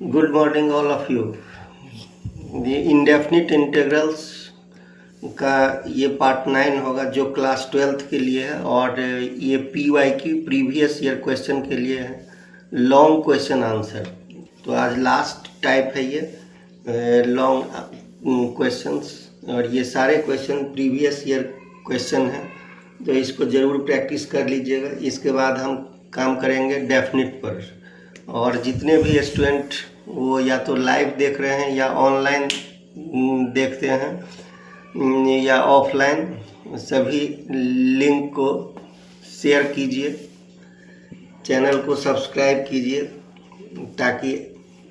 Good morning all of you. ये indefinite integrals का ये पार्ट 9 होगा जो क्लास 12th के लिए है, और ये पीवाई की प्रीवियस ईयर क्वेश्चन के लिए है, लॉन्ग क्वेश्चन आंसर। तो आज लास्ट टाइप है ये लॉन्ग क्वेश्चंस, और ये सारे क्वेश्चन प्रीवियस ईयर क्वेश्चन हैं, तो इसको ज़रूर प्रैक्टिस कर लीजिएगा। इसके बाद हम काम करेंगे डेफिनिट पर, और जितने भी स्टूडेंट वो या तो लाइव देख रहे हैं या ऑनलाइन देखते हैं या ऑफलाइन, सभी लिंक को शेयर कीजिए, चैनल को सब्सक्राइब कीजिए ताकि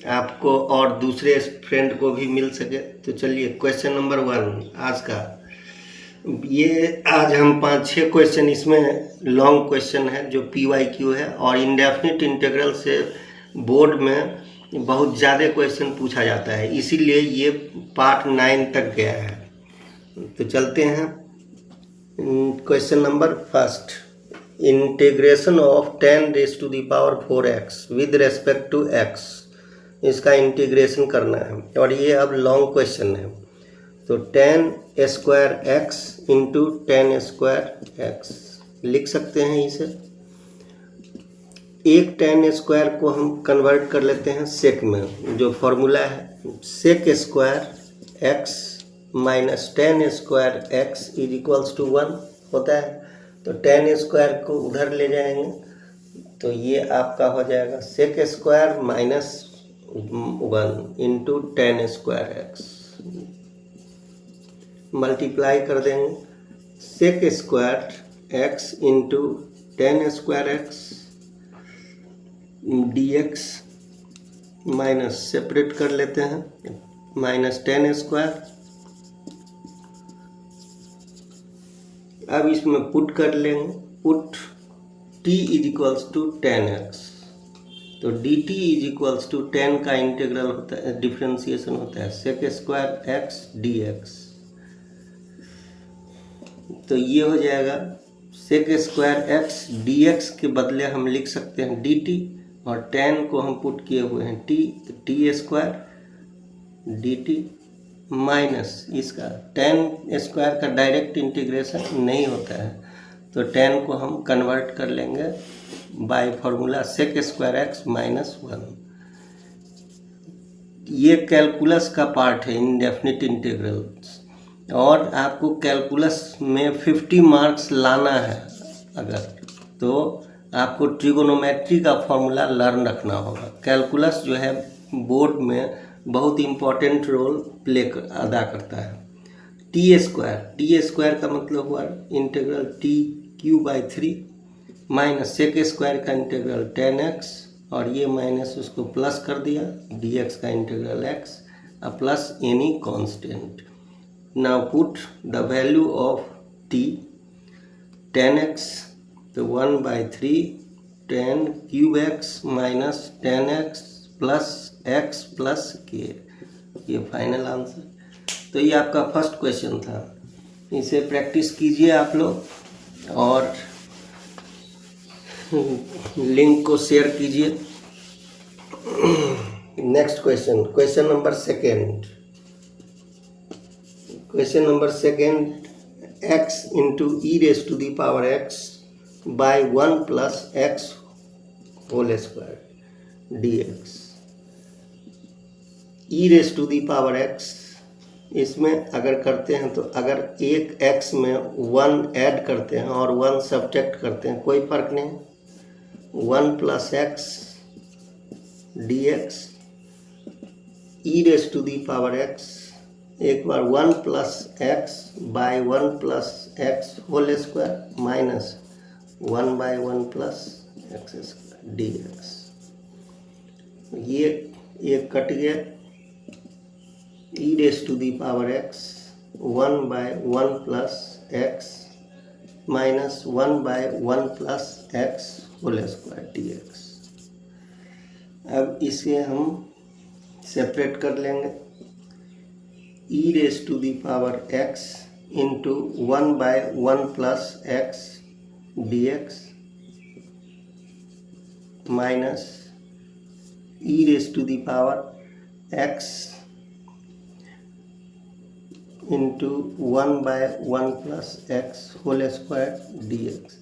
आपको और दूसरे फ्रेंड को भी मिल सके। तो चलिए क्वेश्चन नंबर 1 आज का, ये आज हम 5-6 क्वेश्चन इसमें लॉन्ग क्वेश्चन है जो PYQ है, और इंडेफिनिट इंटीग्रल से बोर्ड में बहुत ज़्यादा क्वेश्चन पूछा जाता है, इसीलिए ये पार्ट 9 तक गया है। तो चलते हैं question number first. Integration of 10⁻⁴x with respect to x, इसका इंटीग्रेशन करना है, और ये अब लॉन्ग क्वेश्चन है। तो 10² x इंटू 10² लिख सकते हैं इसे। एक 10² को हम कन्वर्ट कर लेते हैं सेक में, जो फॉर्मूला है sec² x minus 10² x is equals to 1 होता है। तो 10² को उधर ले जाएंगे तो ये आपका हो जाएगा sec² minus 1 into 10² x, multiply कर देंगे sec² x into 10² x dx minus separate कर लेते हैं माइनस 10²। अब इसमें पुट कर लेंगे, put t is equals to 10x, तो dt इज इक्वल्स टू 10 का इंटीग्रल होता है, डिफ्रेंसिएशन होता है sec² x dx। तो ये हो जाएगा sec² x dx के बदले हम लिख सकते हैं dt, और 10 को हम पुट किए हुए हैं t, तो t² dt माइनस इसका 10² का डायरेक्ट इंटीग्रेशन नहीं होता है, तो 10 को हम कन्वर्ट कर लेंगे bye formula sec² x minus 1। ये कैलकुलस का पार्ट है इंडेफिनिट इंटीग्रल्स, और आपको कैलकुलस में 50 मार्क्स लाना है अगर, तो आपको ट्रिगोनोमेट्री का फॉर्मूला लर्न रखना होगा। कैलकुलस जो है बोर्ड में बहुत इम्पोर्टेंट रोल अदा करता है। t² का मतलब हुआ इंटीग्रल t³ माइनस sec² का इंटीग्रल 10x, और ये माइनस उसको प्लस कर दिया dx का integral x plus any constant. Now put the value of t 10x, तो 1/3 10³ minus 10x plus x plus k, ये फाइनल आंसर। तो ये आपका फर्स्ट क्वेश्चन था, इसे प्रैक्टिस कीजिए आप लोग, और लिंक को शेयर कीजिए। Next question, question number second. Question number second, x into e⁻x by 1 plus x whole square dx। e⁻x इसमें अगर करते हैं तो अगर एक x में 1 ऐड करते हैं और 1 सब्ट्रैक्ट करते हैं कोई फर्क नहीं, 1 प्लस x dx e⁻x, एक बार 1 plus x by 1 plus x whole square minus 1/1 plus x square dx। ये कट गया, e⁻x 1/1 plus x minus 1/1 plus x whole square dx। अब इसे हम सेपरेट कर लेंगे, e⁻x into 1/1 plus x dx minus e raise to the power x into 1/1 plus x whole square d x.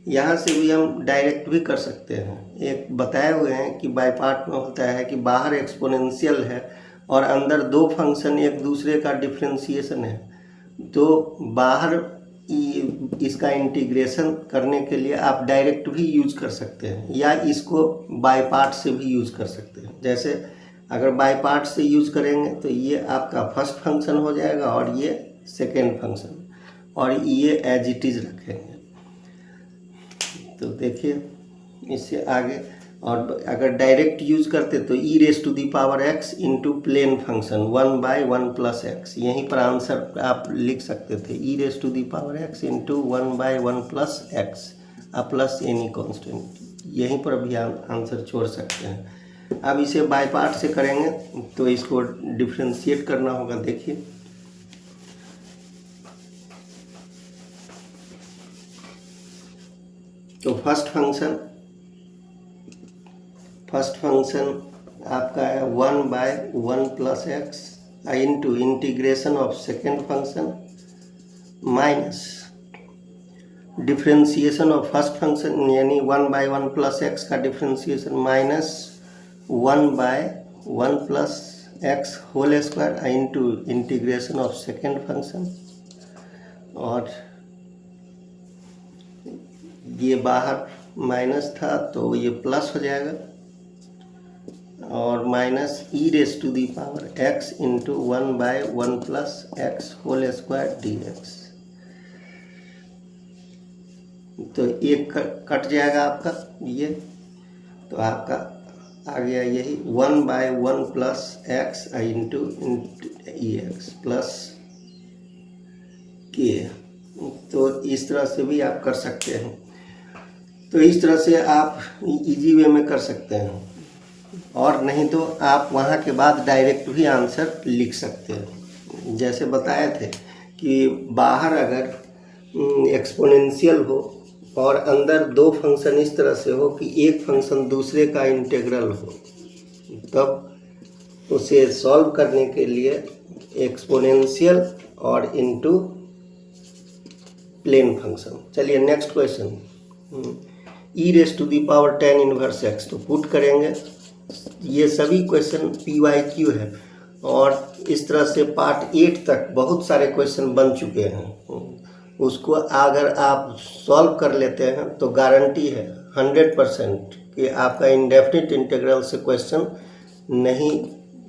यहाँ से भी हम डायरेक्ट भी कर सकते हैं। एक बताए हुए हैं कि बाय पार्ट में होता है कि बाहर एक्सपोनेंशियल है और अंदर दो फंक्शन एक दूसरे का डिफ्रेंशिएशन है, तो बाहर इसका इंटीग्रेशन करने के लिए आप डायरेक्ट भी यूज कर सकते हैं या इसको बाय पार्ट से भी यूज कर सकते हैं। जैसे अगर बाय पार्ट से यूज करेंगे तो ये आपका फर्स्ट फंक्शन हो जाएगा और ये सेकेंड फंक्शन, और ये एज इट इज रखेंगे। तो देखिए इससे आगे, और अगर डायरेक्ट यूज करते तो e raise to the power x into plain function 1/1 plus x, यहीं पर आंसर आप लिख सकते थे, e raise to the power x into 1/1 plus x plus any constant, यहीं पर भी आप आंसर छोड़ सकते हैं। अब इसे बाय पार्ट से करेंगे तो इसको डिफ्रेंशिएट करना होगा। देखिए तो फर्स्ट फंक्शन आपका है 1/1 plus x into integration of second function minus differentiation of first function, यानी 1/1 प्लस एक्स का differentiation minus 1/1 plus x whole square into integration of second function, और ये बाहर माइनस था तो ये प्लस हो जाएगा, और minus e raise to the power x into 1/1 plus x whole square d x. तो एक कट जाएगा आपका ये, तो आपका आ गया यही 1/1 प्लस एक्स इंटू ई एक्स प्लस के। तो इस तरह से भी आप कर सकते हैं। तो इस तरह से आप इजी वे में कर सकते हैं, और नहीं तो आप वहाँ के बाद डायरेक्ट भी आंसर लिख सकते हैं। जैसे बताए थे कि बाहर अगर एक्सपोनेंशियल हो और अंदर दो फंक्शन इस तरह से हो कि एक फंक्शन दूसरे का इंटीग्रल हो, तब उसे सॉल्व करने के लिए एक्सपोनेंशियल और इनटू प्लेन फंक्शन। चलिए next question, e raise to the power 10 inverse x, तो पुट करेंगे। ये सभी क्वेश्चन PYQ है, और इस तरह से पार्ट 8 तक बहुत सारे क्वेश्चन बन चुके हैं। उसको अगर आप सॉल्व कर लेते हैं तो गारंटी है 100% कि आपका इंडेफिनिट इंटीग्रल से क्वेश्चन नहीं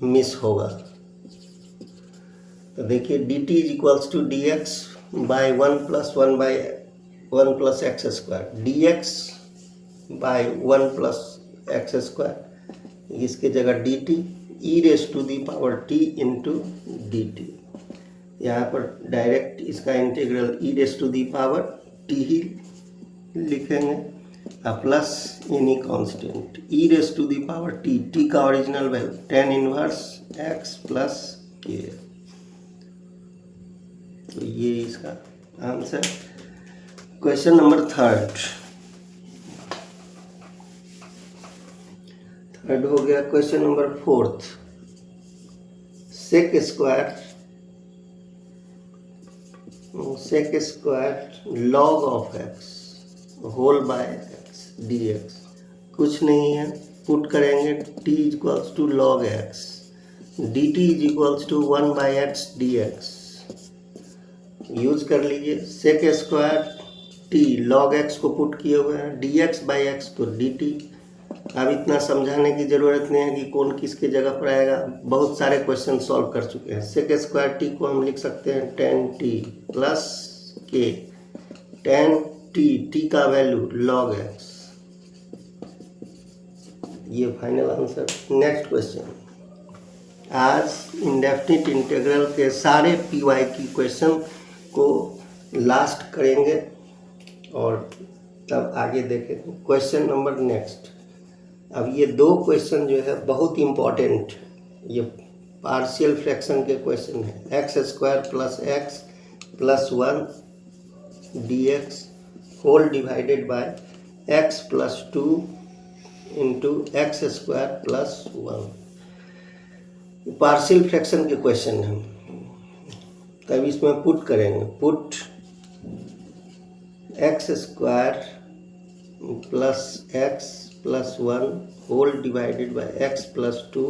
मिस होगा। तो देखिए dt is equals to dx by 1 plus 1/1 plus x square, dx by 1 plus x square, इसके जगह dt e raise to the power t into d t. यहाँ पर डायरेक्ट इसका integral e raise to the power t ही लिखेंगे, plus any constant e raise to the power t का original value 10 inverse x plus k। तो ये इसका answer. Question number third हो गया। Question number fourth, sec square log of x whole by x d x, कुछ नहीं है, put करेंगे t is equals to log x, d t is equals to 1/x dx, use कर लीजिए। Sec square t log x को put किए हुए हैं, dx बाई एक्स तो dt। अब इतना समझाने की ज़रूरत नहीं है कि कौन किसके जगह पर आएगा, बहुत सारे क्वेश्चन सॉल्व कर चुके हैं। सेक स्क्वायर t को हम लिख सकते हैं 10t प्लस k, 10t का वैल्यू log x, ये फाइनल आंसर। नेक्स्ट क्वेश्चन, आज इंडेफिनिट इंटीग्रल के सारे PYQ क्वेश्चन को लास्ट करेंगे और तब आगे देखेंगे। क्वेश्चन नंबर नेक्स्ट, अब ये दो क्वेश्चन जो है बहुत इम्पॉर्टेंट, ये पार्शियल फ्रैक्शन के क्वेश्चन है। X square plus x plus 1 dx whole divided by x plus 2 into x square plus 1। Partial fraction के क्वेश्चन हैं, तब इसमें पुट करेंगे। Put x square plus x plus 1 whole divided by x plus 2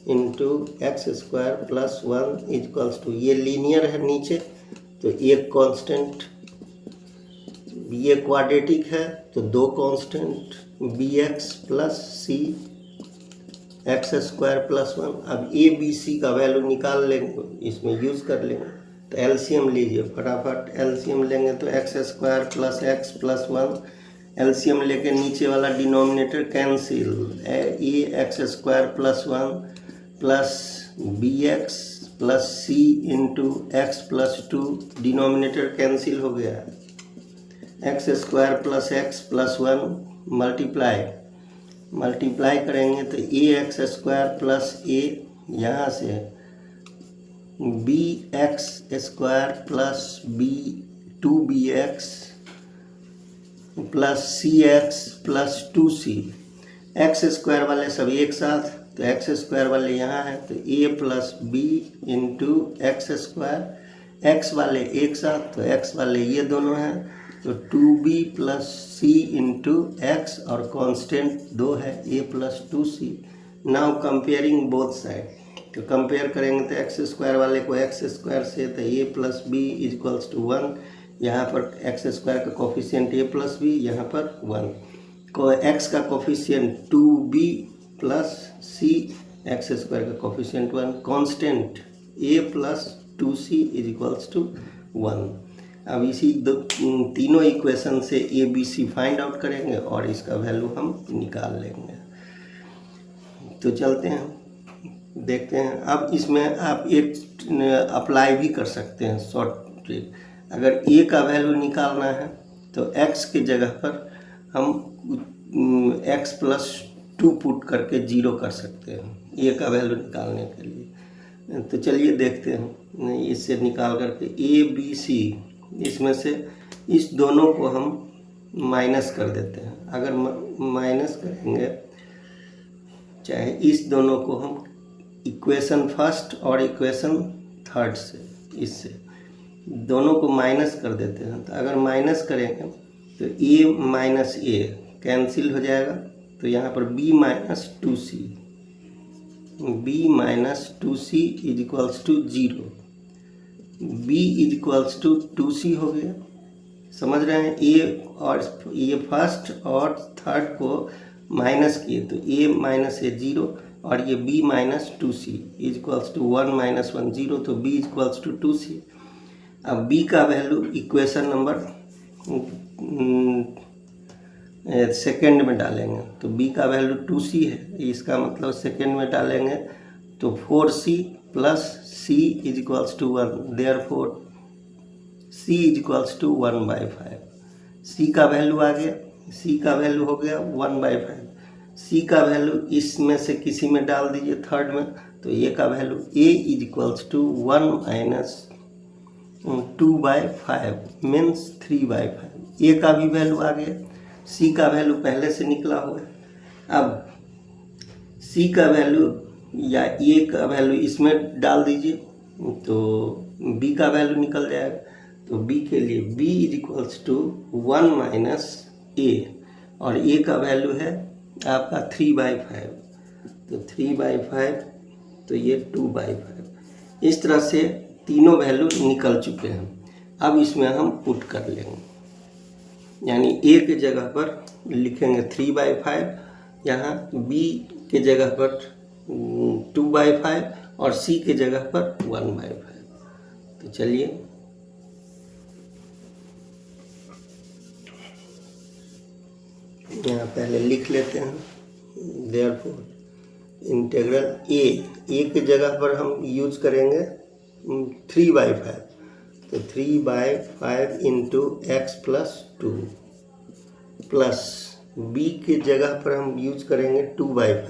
into x square plus 1 equals to, ये linear है नीचे तो एक कांस्टेंट, ये क्वाड्रेटिक है तो दो constant, B x plus c x square plus 1। अब ए बी सी का वैल्यू निकाल लेंगे, इसमें यूज़ कर लेंगे। तो एलसीएम लीजिए फटाफट, एलसीएम लेंगे तो x square plus x plus 1, LCM लेके नीचे वाला denominator cancel, a x square plus 1 plus b x plus c into x plus 2, denominator cancel हो गया। X square plus x plus 1 multiply करेंगे तो a x square plus a, यहाँ से b x square plus b 2bx plus c x plus 2c। X square वाले सब एक साथ, तो एक्स स्क्वायर वाले यहाँ है तो a plus b into x square, x वाले एक साथ तो एक्स वाले ये दोनों हैं तो 2b plus c into x, और कांस्टेंट 2 है a plus 2c। Now comparing both side, तो कंपेयर करेंगे तो एक्स स्क्वायर वाले को एक्स स्क्वायर से तो a plus b equals to 1, यहाँ पर एक्स स्क्वायर का कोफिशिएंट a प्लस बी, यहाँ पर 1 को एक्स का coefficient 2b plus c, x square का coefficient 1, constant a plus 2c equals to 1। अब इसी तीनों इक्वेशन से a b c find out करेंगे और इसका वैल्यू हम निकाल लेंगे। तो चलते हैं देखते हैं। अब इसमें आप एक अप्लाई भी कर सकते हैं शॉर्ट ट्रिक। अगर ए का वैल्यू निकालना है तो एक्स के जगह पर हम एक्स प्लस 2 पुट करके 0 कर सकते हैं ए का वैल्यू निकालने के लिए। तो चलिए देखते हैं, इससे निकाल करके ए बी सी, इसमें से इस दोनों को हम माइनस कर देते हैं। अगर माइनस करेंगे, चाहे इस दोनों को हम इक्वेशन फर्स्ट और इक्वेशन थर्ड से, इससे दोनों को माइनस कर देते हैं। तो अगर माइनस करेंगे तो a माइनस ए कैंसिल हो जाएगा, तो यहाँ पर b minus 2c, b minus 2c is equals to 0, b is equals to 2c हो गया। समझ रहे हैं, ये फर्स्ट और थर्ड को माइनस किए तो a माइनस ए 0 और ये b minus 2c is equals to 1 minus 1 0, तो b is equals to 2c। अब b का वैल्यू इक्वेशन नंबर सेकेंड में डालेंगे तो b का वैल्यू 2c है, इसका मतलब सेकेंड में डालेंगे तो 4c plus c is equals to 1, therefore c is equals to 1/5। c का वैल्यू आ गया, c का वैल्यू हो गया 1/5। c का वैल्यू इसमें से किसी में डाल दीजिए थर्ड में, तो a का value a is equals to 1 minus 2/5 means 3/5। a का भी वैल्यू आ गया, c का वैल्यू पहले से निकला हुआ है। अब c का वैल्यू या a का वैल्यू इसमें डाल दीजिए तो b का वैल्यू निकल जाएगा। तो b के लिए b is equals to 1 minus a और a का वैल्यू है आपका 3/5, तो 3/5 तो ये 2/5। इस तरह से तीनों वैल्यू निकल चुके हैं। अब इसमें हम पुट कर लेंगे, यानी a के जगह पर लिखेंगे 3/5, यहाँ b के जगह पर 2/5 और c के जगह पर 1/5। तो चलिए यहाँ पहले लिख लेते हैं, देयरफॉर इंटीग्रल a के जगह पर हम यूज करेंगे 3/5, तो 3/5 into x plus 2 plus b के जगह पर हम यूज करेंगे 2/5,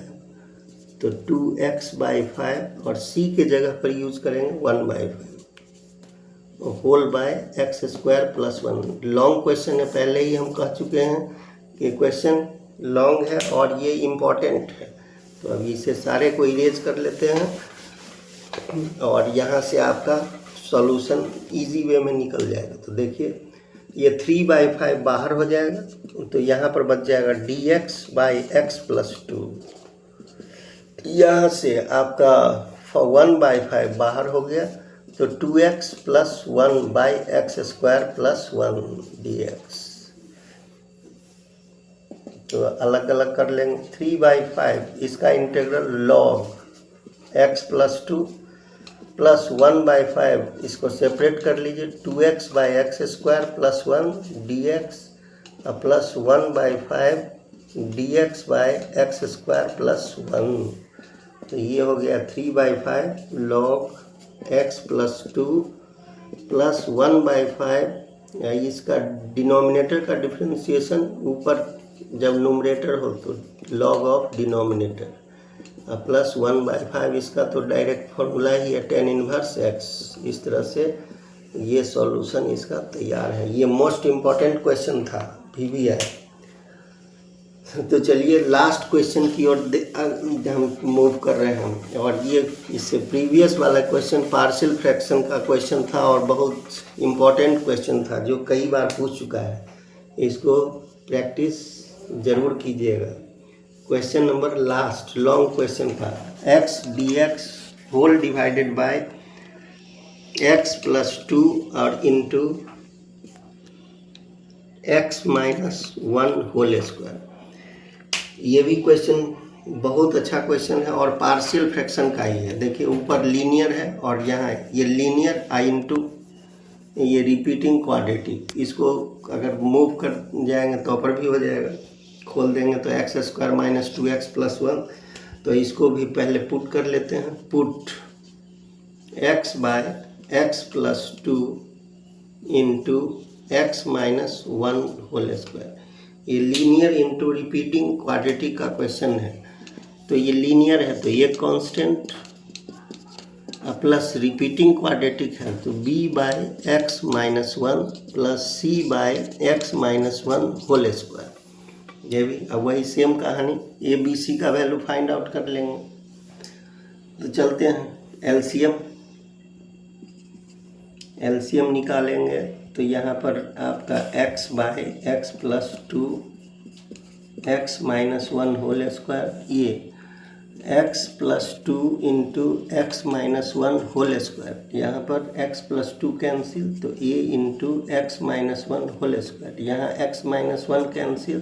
तो 2x/5 और c के जगह पर यूज करेंगे 1/5 whole by x square plus 1। Long question है, पहले ही हम कह चुके हैं कि क्वेश्चन लॉन्ग है और ये इम्पोर्टेंट है। तो अभी इसे सारे को इरेज कर लेते हैं और यहाँ से आपका सॉल्यूशन इजी वे में निकल जाएगा। तो देखिए ये 3/5 बाहर हो जाएगा, तो यहाँ पर बच जाएगा dx/x+2। यहाँ से आपका 1/5 बाहर हो गया, तो 2x + 1/x² + 1 dx। तो अलग अलग कर लेंगे। 3/5 इसका इंटीग्रल log x+2 + 1/5 इसको सेपरेट कर लीजिए, 2x/x² + 1 dx प्लस 1/5 dx/x² + 1। तो ये हो गया 3/5 log x+2 + 1/5। इसका डिनोमिनेटर का डिफ्रेंसिएशन ऊपर जब न्यूमरेटर हो तो log ऑफ डिनोमिनेटर प्लस 1/5 इसका तो डायरेक्ट फॉर्मूला ही है tan इनवर्स x। इस तरह से ये सॉल्यूशन इसका तैयार है। ये मोस्ट इम्पॉर्टेंट क्वेश्चन था PVI। तो चलिए लास्ट क्वेश्चन की ओर हम मूव कर रहे हैं, और ये इससे प्रीवियस वाला क्वेश्चन पार्शियल फ्रैक्शन का क्वेश्चन था और बहुत इम्पॉर्टेंट क्वेश्चन था जो कई बार पूछ चुका है। इसको प्रैक्टिस ज़रूर कीजिएगा। Question number last long question था, x dx whole divided by x+2 और इंटू x-1 होल स्क्वायर। ये भी क्वेश्चन बहुत अच्छा क्वेश्चन है और पार्शियल फ्रैक्शन का ही है। देखिए ऊपर लीनियर है और यहाँ ये लीनियर आई इंटू ये रिपीटिंग क्वाड्रेटिक। इसको अगर मूव कर जाएंगे तो ऊपर भी हो जाएगा, खोल देंगे तो x² - 2x + 1। तो इसको भी पहले पुट कर लेते हैं। Put x/x+2 into x-1 whole square. ये लीनियर इंटू रिपीटिंग क्वाड्रेटिक का क्वेश्चन है। तो ये लीनियर है तो ये कांस्टेंट प्लस रिपीटिंग क्वाड्रेटिक है तो b/x-1 plus c/x-1 whole square. ये भी अब वही सेम कहानी, ABC का वैल्यू फाइंड आउट कर लेंगे। तो चलते हैं एलसीएम निकालेंगे। तो यहाँ पर आपका x/x+2 x-1 होल स्क्वायर, ये x+2 into x-1 whole square. यहाँ पर x+2 कैंसिल तो a into x-1 whole square. यहाँ x-1 कैंसिल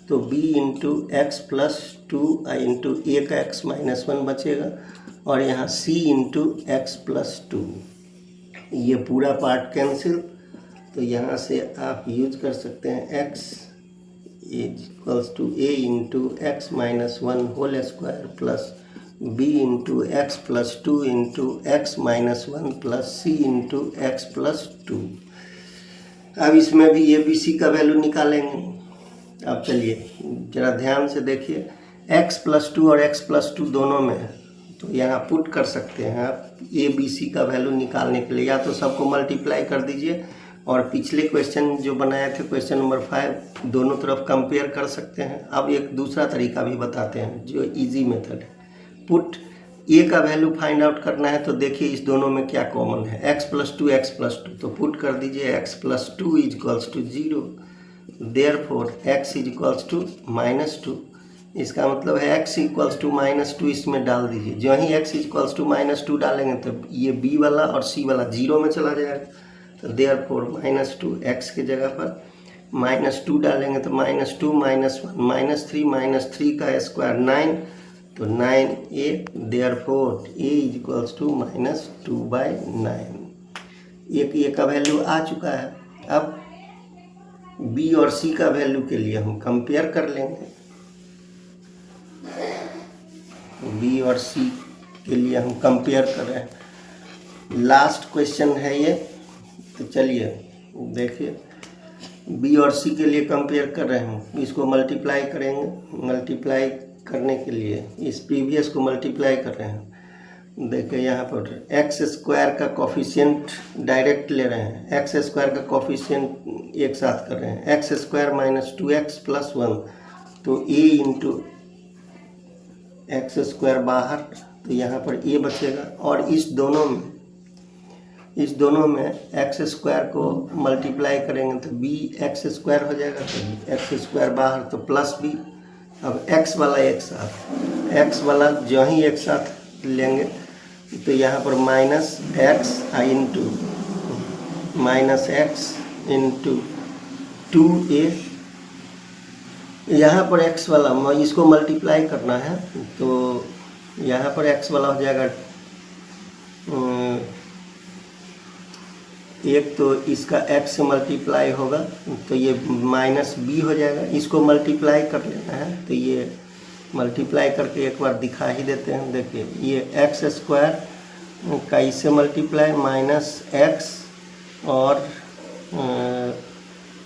तो b into x+2 into a का x-1 बचेगा और यहाँ c इंटू x+2। ये पूरा पार्ट कैंसिल, तो यहाँ से आप यूज कर सकते हैं x = a into x-1 whole square plus b into x+2 into x-1 plus c into x+2। अब इसमें भी ABC का वैल्यू निकालेंगे। अब चलिए जरा ध्यान से देखिए, x+2 और x+2 दोनों में है तो यहाँ पुट कर सकते हैं आप ABC का वैल्यू निकालने के लिए। या तो सबको मल्टीप्लाई कर दीजिए और पिछले क्वेश्चन जो बनाए थे क्वेश्चन नंबर 5 दोनों तरफ कंपेयर कर सकते हैं। अब एक दूसरा तरीका भी बताते हैं जो इजी मेथड है। पुट a का वैल्यू फाइंड आउट करना है तो देखिए इस दोनों में क्या कॉमन है, x+2 तो पुट कर दीजिए x+2 = 0। Therefore x = -2। इसका मतलब है x = -2 इसमें डाल दीजिए। जो ही x = -2 डालेंगे तो ये b वाला और c वाला 0 में चला जाएगा। तो देयरफॉर -2 x की जगह पर -2 डालेंगे तो -2 - 1 -3 का स्क्वायर 9 तो 9a। Therefore a = -2/9। एक a का वैल्यू आ चुका है। अब b और c का वैल्यू के लिए हम कंपेयर कर लेंगे। b और c के लिए हम कंपेयर कर रहे हैं। लास्ट क्वेश्चन है ये, तो चलिए देखिए b और c के लिए कंपेयर कर रहे हैं। इसको मल्टीप्लाई करेंगे। मल्टीप्लाई करने के लिए इस प्रीवियस को मल्टीप्लाई कर रहे हैं। देखिए यहाँ पर x² का कोफिशिएंट डायरेक्ट ले रहे हैं, x² का कोफिशिएंट एक साथ कर रहे हैं। x² - 2x + 1 तो a इंटू एक्स स्क्वायर बाहर, तो यहाँ पर a बचेगा। और इस दोनों में एक्स स्क्वायर को मल्टीप्लाई करेंगे तो बी एक्स स्क्वायर हो जाएगा, तो एक्स स्क्वायर बाहर तो प्लस बी। अब एक्स वाला एक साथ, एक्स वाला जो ही एक साथ लेंगे तो यहाँ पर माइनस एक्स इंटू 2a, यहाँ पर x वाला इसको मल्टीप्लाई करना है, तो यहाँ पर x वाला हो जाएगा एक, तो इसका x से मल्टीप्लाई होगा तो ये माइनस b हो जाएगा। इसको मल्टीप्लाई कर लेना है, तो ये मल्टीप्लाई करके एक बार दिखा ही देते हैं। देखिए ये एक्स स्क्वायर का इससे मल्टीप्लाई माइनस एक्स और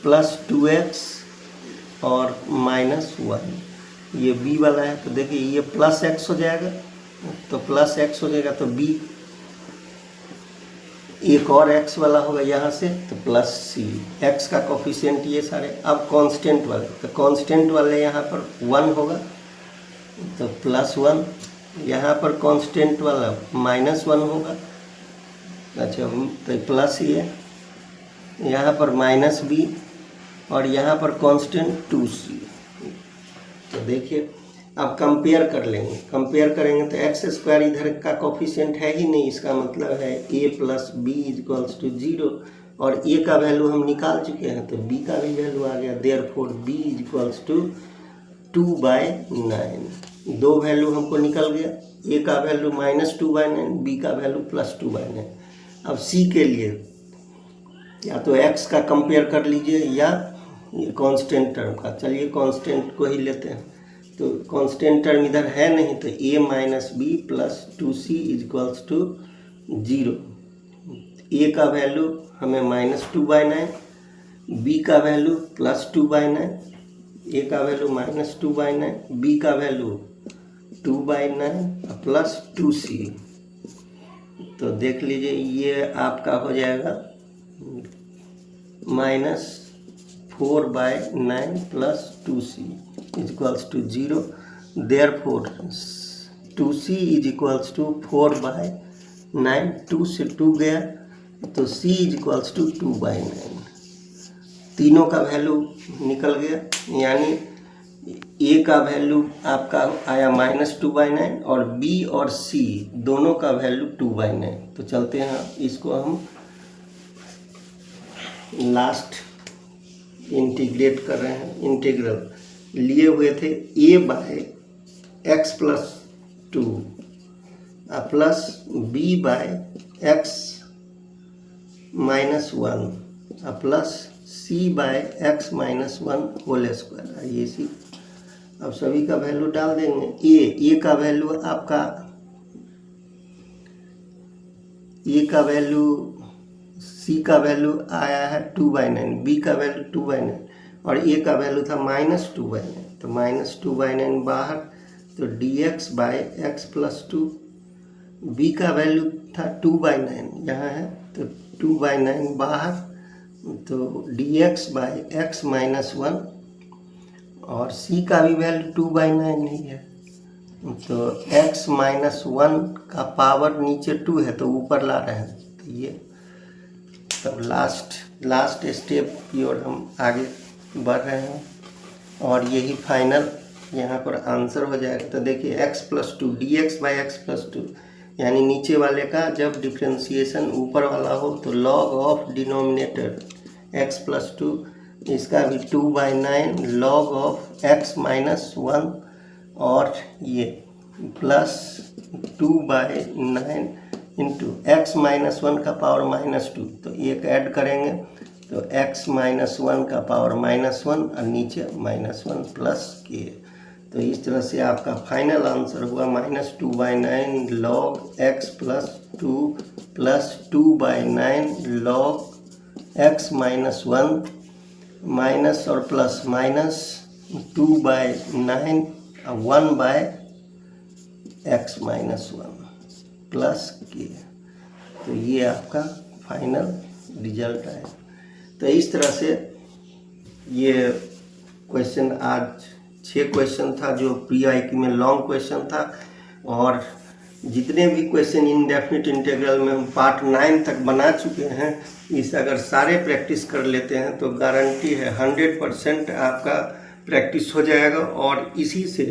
प्लस 2x और माइनस 1, ये b वाला है। तो देखिए ये प्लस x हो जाएगा, तो प्लस x हो जाएगा तो b, एक और x वाला होगा यहाँ से तो प्लस c, x का कोफिशिएंट ये सारे। अब कांस्टेंट वाले, तो कांस्टेंट वाले यहाँ पर 1 होगा तो प्लस 1, यहाँ पर कांस्टेंट वाला माइनस 1 होगा, अच्छा तो प्लस ये, यहाँ पर माइनस b और यहाँ पर कांस्टेंट 2c। तो देखिए अब कंपेयर कर लेंगे, कंपेयर करेंगे तो एक्स स्क्वायर इधर का कोफिशिएंट है ही नहीं, इसका मतलब है a plus b equals to 0, और a का वैल्यू हम निकाल चुके हैं तो b का भी वैल्यू आ गया। देयरफॉर b इक्वल्स टू 2/9, दो वैल्यू हमको निकल गया, a का वैल्यू -2/9, b का वैल्यू +2/9। अब c के लिए या तो x का कंपेयर कर लीजिए या कांस्टेंट टर्म का, चलिए कांस्टेंट को ही लेते हैं। तो कांस्टेंट टर्म इधर है नहीं, तो a minus b plus 2c equals to 0। a का वैल्यू हमें -2/9, b का वैल्यू +2/9, a का वैल्यू -2/9, b का वैल्यू 2/9 प्लस 2c। तो देख लीजिए ये आपका हो जाएगा -4/9 plus 2c equals to 0। Therefore 2c is equals to 4/9, 2 से 2 गया तो c इज इक्वल्स टू 2/9। तीनों का वैल्यू निकल गया, यानी a का वैल्यू आपका आया -2/9 और b और c दोनों का वैल्यू 2/9। तो चलते हैं इसको हम लास्ट इंटीग्रेट कर रहे हैं। इंटीग्रल लिए हुए थे a/x प्लस 2 प्लस b/x minus 1 plus c/x minus 1 whole square. ये सी, अब सभी का वैल्यू डाल देंगे। a का वैल्यू आपका, a का वैल्यू, c का वैल्यू आया है 2/9, b का वैल्यू 2/9 और a का वैल्यू था -2/9, तो -2/9 बाहर, तो dx/x प्लस 2, b का वैल्यू था 2/9 यहाँ है तो 2/9 बाहर, तो dx/x माइनस 1, और c का भी वैल्यू 2/9 नहीं है तो x माइनस 1 का पावर नीचे 2 है तो ऊपर ला रहे हैं। तो ये तब लास्ट स्टेप की ओर हम आगे बढ़ रहे हैं और यही फाइनल यहाँ पर आंसर हो जाएगा। तो देखिए x प्लस 2 dx/x प्लस 2, यानी नीचे वाले का जब डिफ्रेंसिएशन ऊपर वाला हो तो log of denominator x plus 2, इसका भी 2/9 लॉग ऑफ x माइनस 1 और ये प्लस 2/9 इंटू x माइनस 1 का पावर -2, तो एक ऐड करेंगे तो x माइनस 1 का पावर -1 और नीचे -1 प्लस k। तो इस तरह से आपका फाइनल आंसर हुआ -2/9 log x plus 2 plus 2/9 log x minus 1 minus और plus minus 2/9 1/x minus 1 plus के। तो ये आपका फाइनल रिजल्ट है। तो इस तरह से ये क्वेश्चन आज 6 क्वेश्चन था जो PYQ में लॉन्ग क्वेश्चन था, और जितने भी क्वेश्चन इनडेफिनिट इंटीग्रल में हम पार्ट 9 तक बना चुके हैं, इस अगर सारे प्रैक्टिस कर लेते हैं तो गारंटी है 100% आपका प्रैक्टिस हो जाएगा और इसी से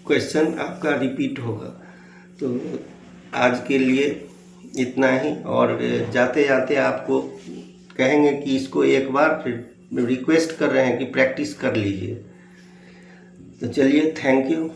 क्वेश्चन आपका रिपीट होगा। तो आज के लिए इतना ही, और जाते जाते आपको कहेंगे कि इसको एक बार रिक्वेस्ट कर रहे हैं कि प्रैक्टिस कर लीजिए। तो चलिए, थैंक यू।